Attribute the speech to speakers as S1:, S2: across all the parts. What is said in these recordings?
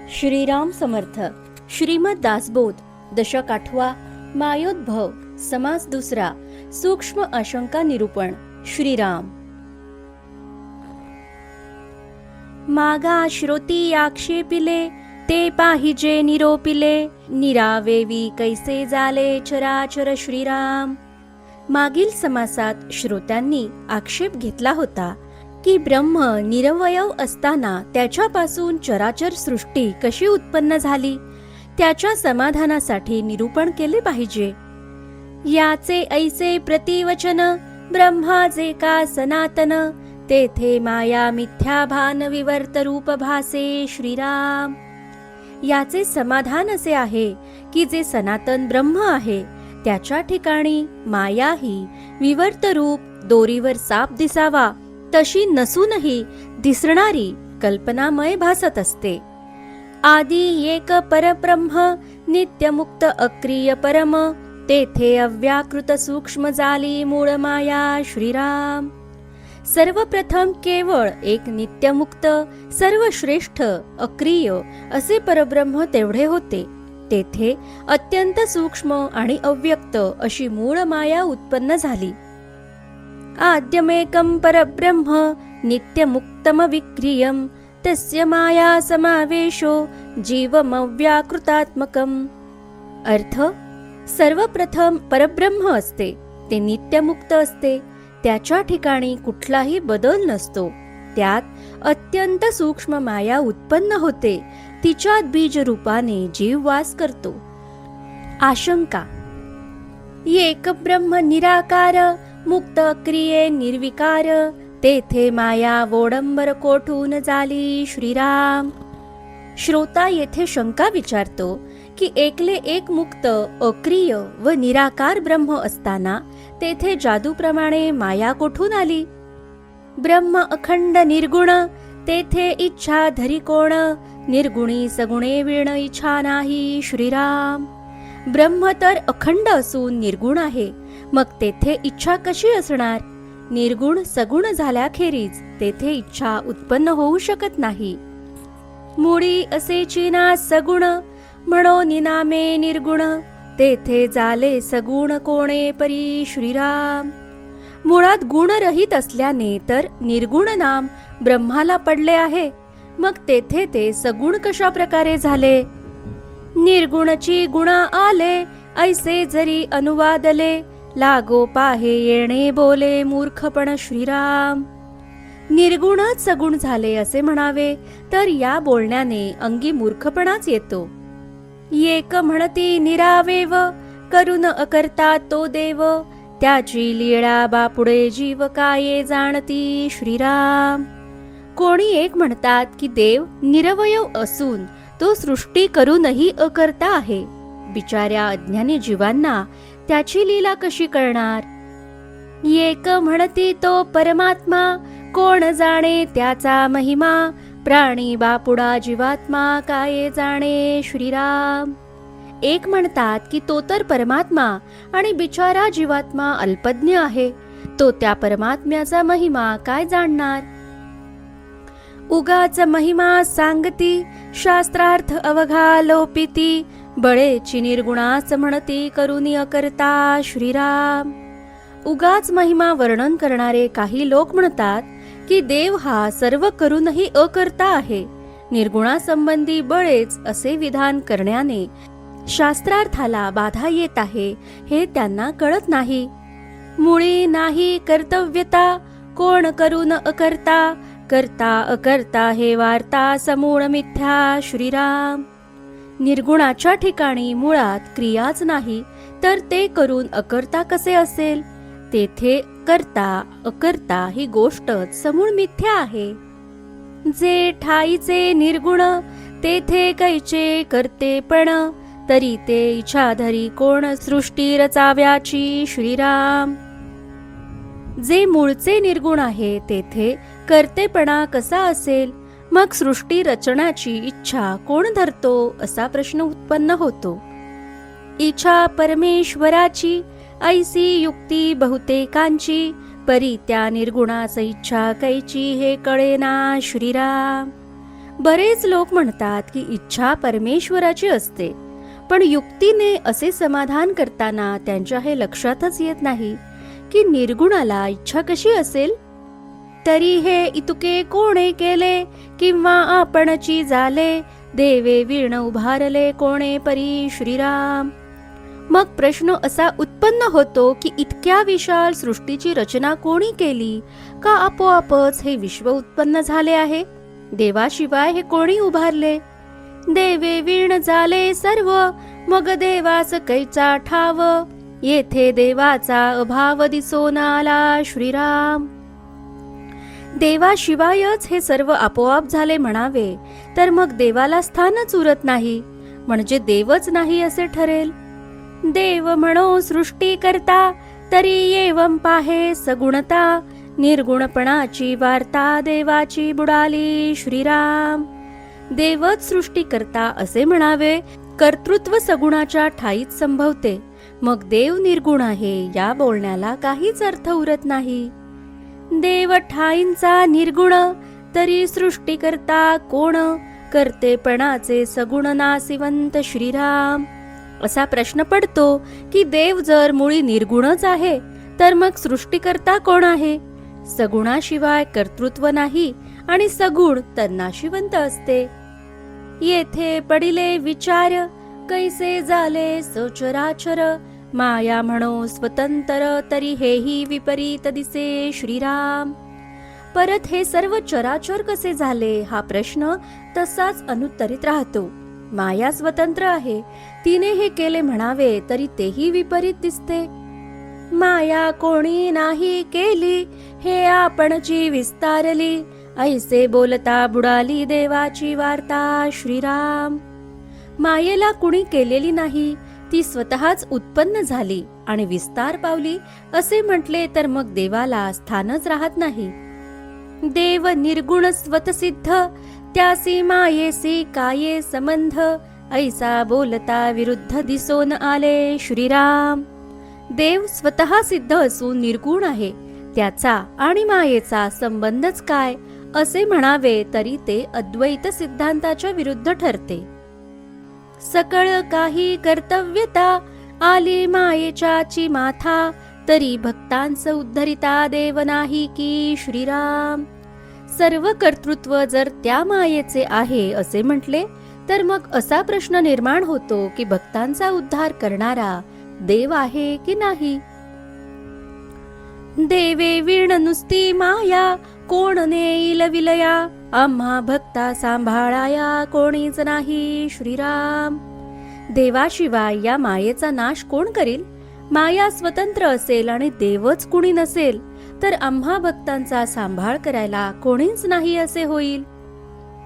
S1: श्रीराम समर्थ. श्रीमद दासबोध दशक 8. मायोद्भव समास 2. सूक्ष्म आशंका निरूपण. श्रीराम. मागा श्रोती आक्षेपिले ते पाहिजे निरोपिले, निरावेवी कैसे जाले चराचर श्रीराम. मागील समासात श्रोत्यांनी आक्षेप घेतला होता की ब्रह्म निरवयव असताना त्याच्यापासून चराचर सृष्टी कशी उत्पन्न झाली, त्याच्या समाधानासाठी निरूपण केले पाहिजे. याचे ऐसे प्रतिवचन ब्रह्माचे का सनातन, तेथे माया मिथ्या भान विवर्त रूप भासे श्रीराम. याचे समाधान असे आहे की जे सनातन ब्रह्म आहे त्याच्या ठिकाणी माया ही विवर्त रूप दोरीवर साप दिसावा तशी नसूनही दिसणारी कल्पनामय भासत असते. आदी एक परब्रह्म नित्यमुक्त अक्रिय परम, तेथे अव्याकृत सूक्ष्म जाली मूळ माया श्रीराम. सर्वप्रथम केवळ एक नित्यमुक्त सर्वश्रेष्ठ अक्रिय असे परब्रह्म तेवढे होते. तेथे अत्यंत सूक्ष्म आणि अव्यक्त अशी मूळ माया उत्पन्न झाली. आद्यमेकं परब्रह्म नित्यमुक्तम विक्रियम, तस्य माया समावेशो जीवमव्याकृतात्मकम. अर्थ, सर्वप्रथम परब्रह्म असते, ते नित्यमुक्त असते, त्याच्या ठिकाणी कुठलाही बदल नसतो, त्यात अत्यंत सूक्ष्म माया उत्पन्न होते, तिच्यात बीज रूपाने जीव वास करतो. आशंका. एक ब्रह्म निराकार मुक्त क्रिये निर्विकार, तेथे माया वोडंबर कोठून झाली श्रीराम. श्रोता येथे शंका विचारतो की एकले एक मुक्त अक्रिय व निराकार ब्रह्म असताना तेथे जादूप्रमाणे माया कोठून आली. ब्रह्म अखंड निर्गुण, तेथे इच्छा धरी कोण, निर्गुणी सगुणे विण इच्छा नाही श्रीराम. ब्रह्म तर अखंड असून निर्गुण आहे, मग तेथे इच्छा कशी असणार. निर्गुण सगुण झाल्याखेरीज तेथे इच्छा उत्पन्न होऊ शकत नाही. मुळी असे चिना सगुण, म्हणो निनामे निर्गुण, तेथे झाले सगुण कोणे परी श्रीराम. मुळात गुणरहित असल्याने तर निर्गुण नाम ब्रह्माला पडले आहे, मग तेथे ते सगुण कशा प्रकारे झाले. निर्गुणची गुणा आले, ऐसे जरी अनुवादले, लागो पाहे येणे बोले मूर्खपण श्रीराम. निर्गुणच सगुण झाले असे म्हणावे तर या बोलण्याने अंगी मूर्खपणाच येतो. एक म्हणती निरावेव, करून अकर्ता तो देव, त्याची लीळा बापुडे जीव काये जाणती श्रीराम. कोणी एक म्हणतात की देव निरवयव असून तो सृष्टी करूनही अकर्ता आहे. बिचाऱ्या अज्ञानी जीवांना त्याची लीला कशी कळणार. एक म्हणती तो परमात्मा, कोण जाणे त्याचा महिमा, प्राणी बापुडा जीवात्मा काय जाणे श्रीराम. एक म्हणतात की तो तर परमात्मा आणि बिचारा जीवात्मा अल्पज्ञ आहे, तो त्या परमात्म्याचा महिमा काय जाणणार. उगाच महिमा सांगती, शास्त्रार्थ अवघा लोपिती, बळेची निर्गुणाच म्हणती करुनी अकर्ता श्रीराम. उगाच महिमा वर्णन करणारे काही लोक म्हणतात की देव हा सर्व करूनही अकर्ता आहे. निर्गुणासंबंधी बळेच असे विधान करण्याने शास्त्रार्थाला बाधा येत आहे हे त्यांना कळत नाही. मुळी नाही कर्तव्यता, कोण करून अकर्ता, करता अकर्ता हे वार्ता समूळ मिथ्या श्रीराम. निर्गुणाच्या ठिकाणी मुळात क्रियाच नाही तर ते करून अकर्ता कसे असेल. तेथे करता अकर्ता ही गोष्टच समूळ मिथ्या आहे. जे ठाईचे निर्गुण, तेथे कैचे करतेपण, तरी ते इच्छाधरी कोण सृष्टी रचाव्याची श्रीराम. जे मूळचे निर्गुण आहे तेथे करतेपणा कसा असेल, मग सृष्टी रचण्याची इच्छा कोण धरतो असा प्रश्न उत्पन्न होतो. इच्छा परमेश्वराची, ऐसी युक्ती बहुतेकांची, परी त्या निर्गुणाच इच्छा कैची हे कळेना श्रीराम. बरेच लोक म्हणतात की इच्छा परमेश्वराची असते, पण युक्तीने असे समाधान करताना त्यांच्या हे लक्षातच येत नाही की निर्गुणाला इच्छा कशी असेल. तरी हे इतुके कोणे केले, किंवा आपणची झाले, देवे वीण उभारले कोणे परी श्रीराम. मग प्रश्न असा उत्पन्न होतो की इतक्या विशाल सृष्टीची रचना कोणी केली, का आपोआपच हे विश्व उत्पन्न झाले आहे? देवाशिवाय हे कोणी उभारले? देवे वीण झाले सर्व, मग देवास कैचा ठाव, येथे देवाचा अभाव दिसोन आला श्रीराम. देवाशिवायच हे सर्व आपोआप झाले म्हणावे तर मग देवाला स्थानच उरत नाही, म्हणजे देवच नाही असे ठरेल. देव म्हणो सृष्टी करता, तरी एवं पाहे सगुणता, निर्गुणपणाची वार्ता देवाची बुडाली श्रीराम. देवच सृष्टी करता असे म्हणावे, कर्तृत्व सगुणाच्या ठाईत संभवते, मग देव निर्गुण आहे या बोलण्याला काहीच अर्थ उरत नाही. देव ठाईंचा निर्गुण, तरी सृष्टी करता कोण, कर्तेपणाचे सगुण नासिवंत श्रीराम. असा प्रश्न पडतो की देव जर मुळी निर्गुणच आहे तर मग सृष्टीकर्ता कोण आहे? सगुणाशिवाय कर्तृत्व नाही आणि सगुण तर नाशिवंत असते. येथे पडिले विचार, कैसे झाले सचराचर, माया म्हणो स्वतंत्र, तरी हेही विपरीत दिसे श्रीराम. परत हे सर्व चराचर कसे झाले हा प्रश्न तसाच अनुत्तरित राहतो. माया स्वतंत्र आहे, तिने हे केले म्हणावे तरी तेही विपरीत दिसते. माया कोणी नाही केली, हे आपणची विस्तारली, ऐसे बोलता बुडाली देवाची वार्ता श्रीराम. मायेला कुणी केलेली नाही, ती स्वतःच उत्पन्न झाली आणि विस्तार पावली असे म्हटले तर मग देवाला स्थानच राहत नाही. देव निर्गुण स्वतसिद्ध, त्यासी मायेसी काये संबंध, ऐसा बोलता विरुद्ध दिसोन आले श्रीराम. देव स्वतः सिद्ध असून निर्गुण आहे, त्याचा आणि मायेचा संबंधच काय असे म्हणावे तरी ते अद्वैत सिद्धांताच्या विरुद्ध ठरते. सकळ काही कर्तव्यता, आली मायेच्याची माथा, तरी भक्तांच उद्धरिता देव नाही की श्रीराम. सर्व कर्तृत्व जर त्या मायेचे आहे असे म्हटले तर मग असा प्रश्न निर्माण होतो की भक्तांचा उद्धार करणारा देव आहे की नाही. देवे वीण नुसती माया, कोण नेईल विलया, आम्हा भक्ता सांभाळाया कोणीच नाही श्रीराम. देवाशिवाय या मायेचा नाश कोण करील? माया स्वतंत्र असेल आणि देवच कुणी नसेल तर आम्हा भक्तांचा सांभाळ करायला कोणीच नाही असे होईल.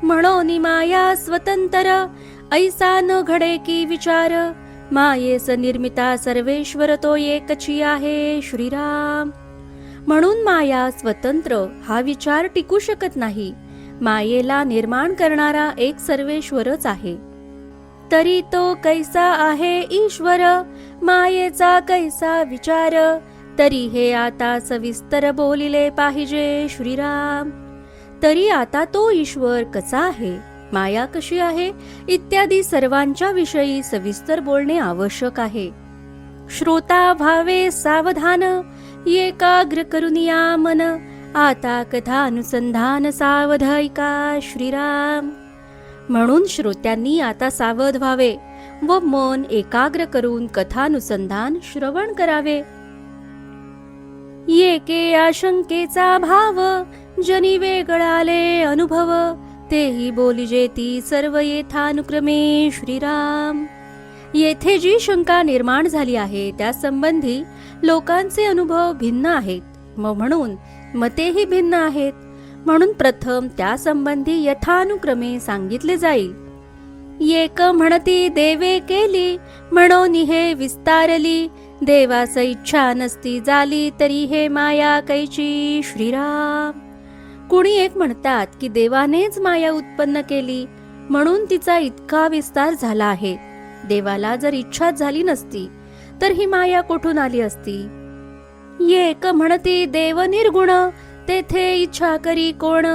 S1: म्हणून माया स्वतंत्र, ऐसा न घडे की विचार, मायेस निर्मिता सर्वेश्वर तो एकची आहे श्रीराम. म्हणून माया स्वतंत्र हा विचार टिकू शकत नाही. मायेला निर्माण करणारा एक सर्वेश्वरच आहे. तरी तो कैसा आहे ईश्वर, मायेचा कैसा विचार, तरी हे आता सविस्तर बोलिले पाहिजे श्रीराम. तरी आता तो ईश्वर कसा आहे, माया कशी आहे इत्यादी सर्वांच्या विषयी सविस्तर बोलणे आवश्यक आहे. श्रोता व्हावे सावधान, एकाग्र करून या मन, आता कथा अनुसंधान सावध ऐका श्रीराम. म्हणून श्रोत्यांनी आता सावध व्हावे व मन एकाग्र करून कथानुसंधान श्रवण करावे. येके आशंकेचा भाव, जनी वेगळाले अनुभव, तेही बोलिजे ती सर्व येथानुक्रमे श्रीराम. येथे जी शंका निर्माण झाली आहे त्या संबंधी लोकांचे अनुभव भिन्न आहेत, म्हणून मतेही भिन्न आहेत. म्हणून प्रथम त्या संबंधी यथानुक्रमे सांगितले जाईल. एक म्हणती देवे केली, म्हणून हे विस्तारली, देवास इच्छा नसती झाली, तरी हे माया कैची श्रीराम. कुणी एक म्हणतात की देवानेच माया उत्पन्न केली म्हणून तिचा इतका विस्तार झाला आहे. देवाला जर इच्छा झाली नसती तर ही माया कुठून आली असती. एक म्हणती देव निर्गुण, तेथे इच्छा करी कोण,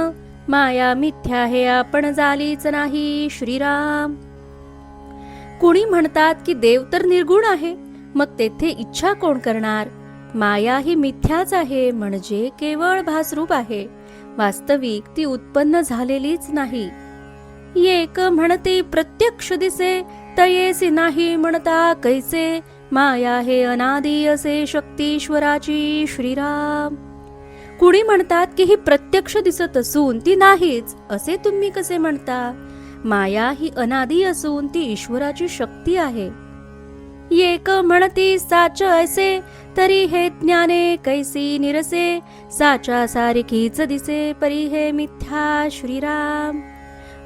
S1: माया मिथ्या हे आपण झालीच नाही श्रीराम. कुणी म्हणतात की देव तर निर्गुण आहे, मग तेथे इच्छा कोण करणार? माया ही मिथ्याच आहे, म्हणजे केवळ भासरूप आहे. वास्तविक ती उत्पन्न झालेलीच नाही. एक म्हणते प्रत्यक्ष दिसे, तयेसी नाही म्हणता कैसे. माया हे अनादी असे शक्तीश्वराची श्रीराम. कुणी म्हणतात की ही प्रत्यक्ष दिसत असून ती नाहीच, असे तुम्ही कसे म्हणता? माया ही अनादी असून ती ईश्वराची शक्ती आहे. एक म्हणती साच असे, तरी हे ज्ञाने कैसी निरसे. साचा सारखीच दिसे, परी हे मिथ्या श्रीराम.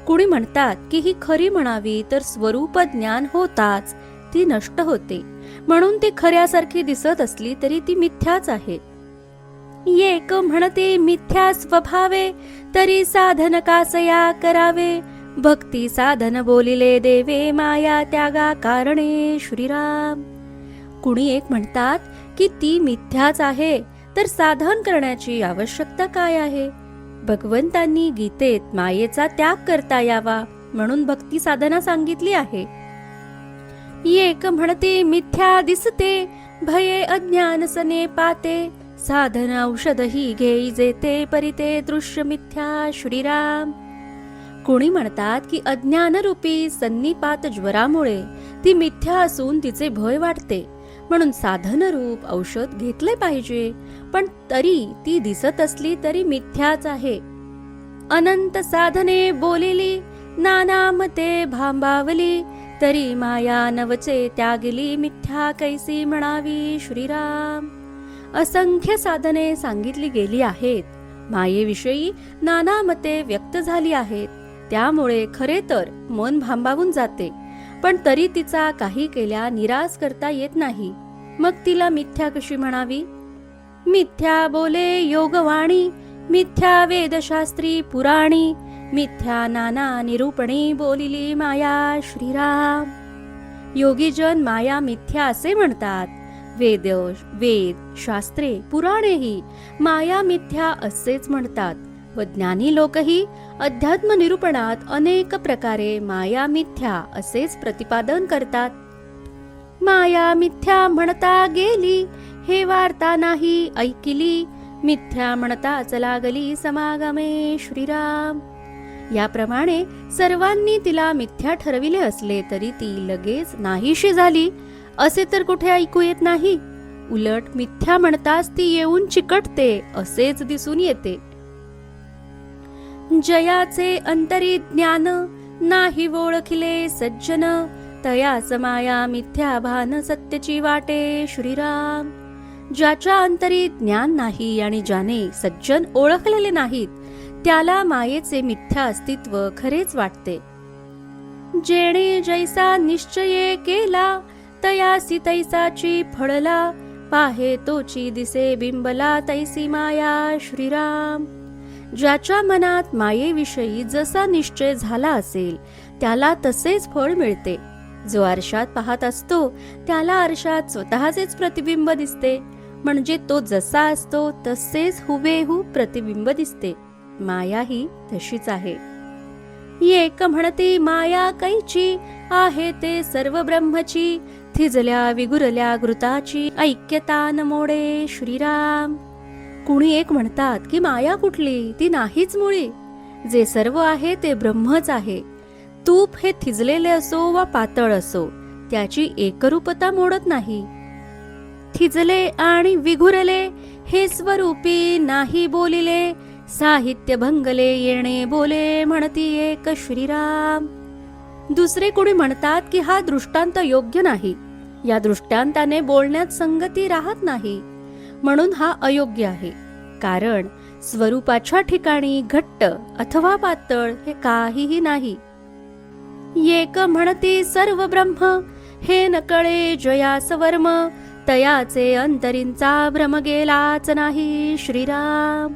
S1: कुणी म्हणतात की ही खरी म्हणावी तर स्वरूप ज्ञान होताच ती नष्ट होते, म्हणून ती खऱ्यासारखी दिसत असली तरी ती मिथ्याच आहे. एक म्हणते मिथ्या स्वभावे, तरी साधन कासया करावे. भक्ती साधन बोलिले देवे, माया त्यागा कारणे श्रीराम. कुणी एक म्हणतात की ती मिथ्याच आहे, तर साधन करण्याची आवश्यकता काय आहे? भगवंतांनी गीतेत मायेचा त्याग करता यावा म्हणून भक्ती साधना सांगितली आहे. एक म्हणते मिथ्या दिसते, भये अज्ञान सने पाते. साधन औषध ही घेई जेते, परिते दृश्य मिथ्या श्रीराम. कोणी म्हणतात की अज्ञानरूपी सन्निपात ज्वरामुळे ती मिथ्या असून तिचे भय वाटते, म्हणून साधनरूप औषध घेतले पाहिजे, पण तरी ती दिसत असली तरी मिथ्याच आहे. अनंत साधने बोलिली, नाना मते भांबावली. तरी माया नवचे त्यागिली, मिथ्या कैसी म्हणावी श्रीराम. असंख्य साधने सांगितली गेली आहेत, मायेविषयी नाना मते व्यक्त झाली आहेत. त्यामुळे खरे तर मन भांबावून जाते, पण तरी तिचा काही केल्या निराश करता येत नाही. मग तिला मिथ्या कशी म्हणावी? मिथ्या बोले योगवाणी, मिथ्या वेदशास्त्री पुराणी. मिथ्या नाना निरूपणी, बोलिली माया श्रीराम. योगीजन माया मिथ्या असे म्हणतात. वेद शास्त्रे पुराणेही माया मिथ्या असेच म्हणतात, व ज्ञानी लोकही अध्यात्म निरूपणात अनेक प्रकारे माया मिथ्या असेच प्रतिपादन करतात. माया मिथ्या म्हणता गेली, हे वार्ता नाही ऐकिली. मिथ्या म्हणताच लागली समागमे श्रीराम. याप्रमाणे सर्वांनी तिला मिथ्या ठरविले असले तरी ती लगेच नाहीशी झाली असे तर कुठे ऐकू येत नाही. उलट मिथ्या म्हणताच ती येऊन चिकटते असेच दिसून येते. जयाचे अंतरी ज्ञान, नाही ओळखिले सज्जन. तयास माया मिथ्या भान, सत्यची वाटे श्रीराम. ज्याच्या अंतरी ज्ञान नाही आणि ज्याने सज्जन ओळखलेले नाहीत, त्याला मायेचे मिथ्या अस्तित्व खरेच वाटते. जेणे जैसा निश्चय केला, तयासी तैसाची फळला. पाहे तोची दिसे बिंबला, तैसी माया श्रीराम. ज्याच्या मनात मायेविषयी जसा निश्चय झाला असेल त्याला तसेच फळ मिळते. जो आरशात पाहत असतो त्याला आरशात स्वतःचेच प्रतिबिंब दिसते, म्हणजे तो जसा असतो तसेच हुबेहूब प्रतिबिंब दिसते. माया ही तशीच आहे. एक म्हणते माया कैची, आहे ते सर्व ब्रह्मची. थिजल्या विगुरल्या घृताची, ऐक्यता न मोडे श्रीराम. कुणी एक म्हणतात की माया कुठली, ती नाहीच मुळी. जे सर्व आहे ते ब्रह्मच आहे. तूप हे थिजलेले असो वा पातळ असो, त्याची एकरूपता मोडत नाही. थिजले आणि विघुरले हे स्वरूपी नाही बोलिले. साहित्य भंगले येणे बोले, म्हणती एक श्रीराम. दुसरे कोणी म्हणतात की हा दृष्टांत योग्य नाही, या दृष्टांताने बोलण्यात संगती राहत नाही, म्हणून हा अयोग्य आहे. कारण स्वरूपाच्या ठिकाणी घट्ट अथवा पातळ हे काहीही नाही. एक म्हणती सर्व ब्रह्म, हे नकळे जयास वर्म. तयाचे अंतरींचा भ्रम गेलाच नाही श्रीराम.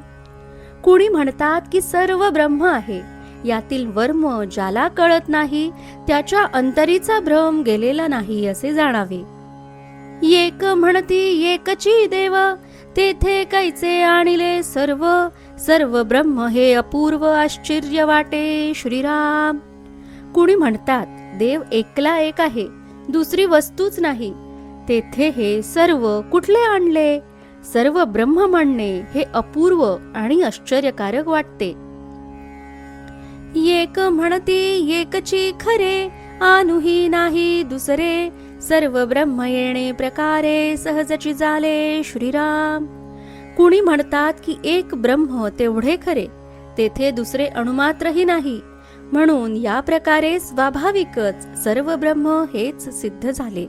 S1: कुणी म्हणतात की सर्व ब्रह्म आहे, यातील वर्म ज्याला कळत नाही त्याच्या अंतरीचा भ्रम गेलेला नाही असे जाणावे. एक म्हणती एकची देव, तेथे कैचे आणिले सर्व सर्व ब्रह्म हे अपूर्व आश्चर्य वाटे श्रीराम. कुणी म्हणतात देव एकला एक आहे, दुसरी वस्तूच नाही. तेथे हे सर्व कुठले आणले? सर्व ब्रह्म म्हणणे हे अपूर्व आणि आश्चर्यकारक वाटते. एक म्हणती एकची खरे, आनुही नाही दुसरे. सर्व ब्रह्म येणे प्रकारे, सहजची झाले श्रीराम. कुणी म्हणतात की एक ब्रह्म तेवढे खरे, तेथे दुसरे अणुमात्रही नाही. म्हणून या प्रकारे स्वाभाविकच सर्व ब्रह्म हेच सिद्ध झाले.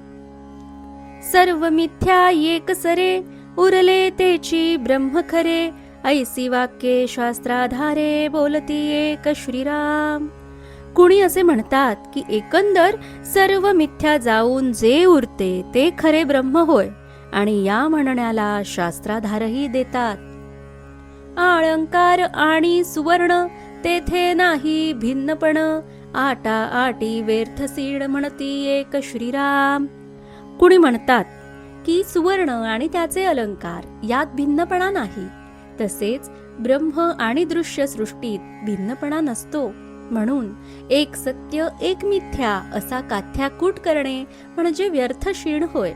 S1: सर्व मिथ्या एक सरे, उरले तेची ब्रह्म खरे. ऐसी वाक्ये शास्त्राधारे, बोलती एक श्रीराम. कुणी असे म्हणतात की एकंदर सर्व मिथ्या जाऊन जे उरते ते खरे ब्रह्म होय, आणि या म्हणण्याला शास्त्राधारही देतात. अलंकार आणि सुवर्ण तेथे नाही भिन्नपण, आटा आटी व्यर्थ सीड म्हणती एक श्रीराम. कुणी म्हणतात की सुवर्ण आणि त्याचे अलंकार यात भिन्नपणा नाही, तसेच ब्रह्म आणि दृश्य सृष्टीत भिन्नपणा नसतो. म्हणून एक सत्य एक मिथ्या असा काथ्याकूट करणे म्हणजे व्यर्थ शीण होय.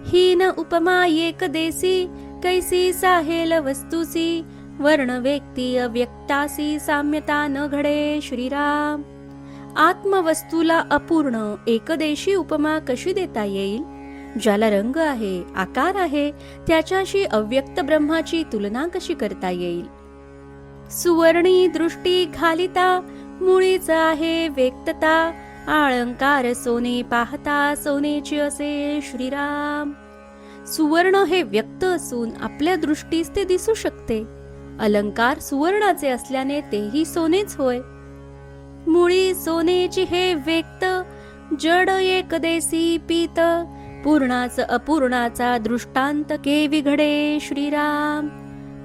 S1: हीन उपमा एक देसी, कैसी साहेल वस्तुसी. वर्ण व्यक्ती अव्यक्तासी, साम्यता न घडे श्रीराम. आत्मवस्तूला अपूर्ण एकदेशी उपमा कशी देता येईल? ज्याला रंग आहे, आकार आहे, त्याच्याशी अव्यक्त ब्रह्माची तुलना कशी करता येईल? सुवर्णी दृष्टी घालिता, मुळीच आहे व्यक्तता. अलंकार सोने पाहता, सोनेची असे श्रीराम. सुवर्ण हे व्यक्त असून आपल्या दृष्टीस ते दिसू शकते. अलंकार सुवर्णाचे असल्याने तेही सोनेच होय. मुळी सोनेची हे व्यक्त, जड एकदेसी पीत. पूर्णाच अपूर्णाचा दृष्टांत केवी घडे श्रीराम.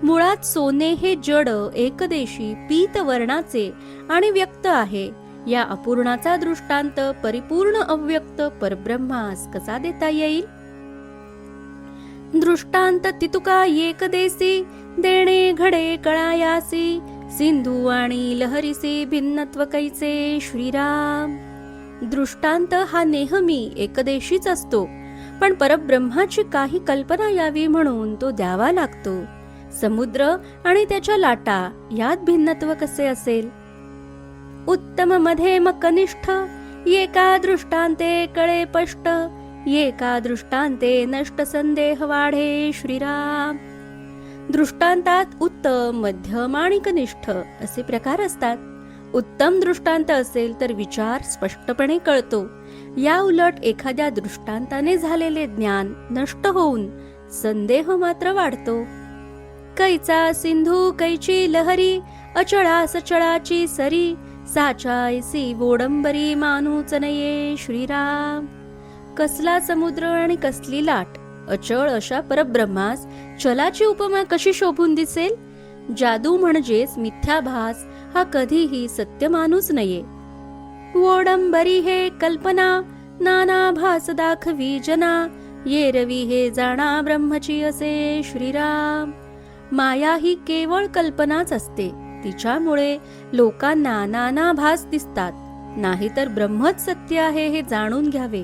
S1: मुळात सोने हे जड एकदेशी पीत वर्णाचे आणि व्यक्त आहे. या अपूर्णाचा दृष्टांत परिपूर्ण अव्यक्त परब्रह्मास कसा देता येईल? दृष्टांत तितुका एकदेसी, देणे घडे कळायासी. सिंधू आणि लहरीसी भिन्नत्व कैचे श्रीराम. दृष्टांत हा नेहमी एकदेशीच असतो, पण परब्रह्माची काही कल्पना यावी म्हणून तो द्यावा लागतो. समुद्र आणि त्याच्या लाटा यात भिन्नत्व कसे असेल? उत्तम मध्यम कनिष्ठ, एका दृष्टांते कळे स्पष्ट. एका दृष्टांते नष्ट संदेह वाढे श्रीराम. दृष्टांतात उत्तम, मध्यम आणि कनिष्ठ असे प्रकार असतात. उत्तम दृष्टांत असेल तर विचार स्पष्टपणे कळतो. या उलट एखाद्या दृष्टांताने झालेले ज्ञान नष्ट होऊन संदेह मात्र वाढतो. कैचा सिंधू कैची लहरी, अचळा सचळाची सरी. साचायसी वोडंबरी मानूच नये श्रीराम. कसला समुद्र आणि कसली लाट, अचळ अशा परब्रह्मास चलाची उपमा कशी शोभून दिसेल? जादू म्हणजेच मिथ्याभास हा कधीही सत्य मानूच नये. वोडंबरी हे कल्पना, नाना भास दाखवी जना. येरवी हे जाणा ब्रह्मची असे श्रीराम. माया ही केवळ कल्पनाच असते, तिच्यामुळे लोकांना नाना भास दिसतात. नाहीतर ब्रह्मच सत्य आहे हे जाणून घ्यावे.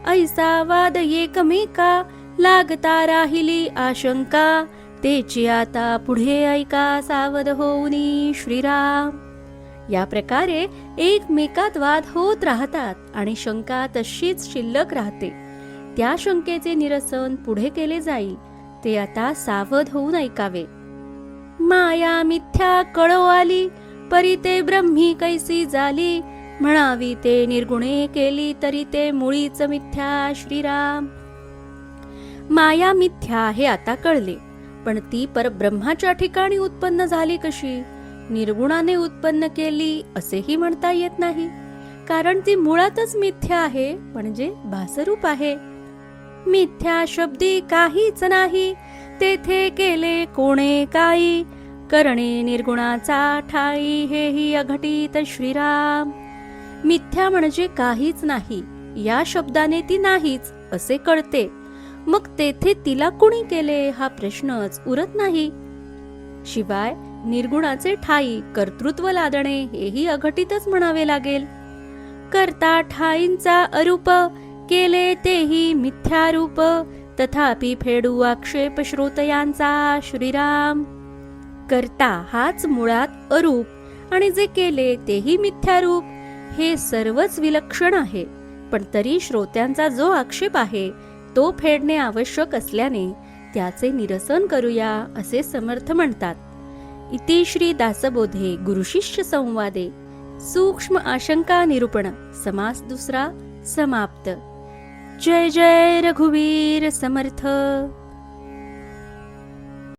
S1: ऐसा वाद एकमेका, लागता राहिली आशंका. तेची आता पुढे ऐका, सावध होऊनी श्रीराम. या प्रकारे एकमेकात वाद होत राहतात आणि शंका तशीच शिल्लक राहते. त्या शंकेचे निरसन पुढे केले जाईल, ते आता सावध होऊन ऐकावे. माया मिथ्या कळो आली, परी ते ब्रह्मी कैसी झाली. म्हणावी ते निर्गुणे केली, तरी ते मुळीच मिथ्या श्रीराम. माया मिथ्या हे आता कळले, पण ती परब्रह्माच्या ठिकाणी उत्पन्न झाली कशी? निर्गुणाने उत्पन्न केली असेही म्हणता येत नाही, कारण ती मुळातच मिथ्या आहे, म्हणजे भासरूप आहे. मिथ्या शब्दी काहीच नाही, तेथे केले कोणे काही. करणे निर्गुणाचा ठाई, हेही अघटित श्रीराम. मिथ्या म्हणजे काहीच नाही, या शब्दाने ती नाहीच असे कळते. मग तेथे तिला कुणी केले हा प्रश्नच उरत नाही. शिवाय निर्गुणाचे ठाई कर्तृत्व लादणे हेही अघटितच म्हणावे लागेल. करता ठाईंचा अरूप, केले तेही मिथ्यारूप, तथापि फेडू आक्षेप श्रोतयांचा श्रीराम. करता हाच मुळात अरूप आणि जे केले तेही मिथ्यारूप, हे सर्वच विलक्षण आहे. पण तरी श्रोत्यांचा जो आक्षेप आहे तो फेडणे आवश्यक असल्याने त्याचे निरसन करूया असे समर्थ म्हणतात. इति श्री दासबोधे गुरुशिष्य संवादे सूक्ष्म आशंका निरूपण समास दुसरा समाप्त. जय जय रघुवीर समर्थ.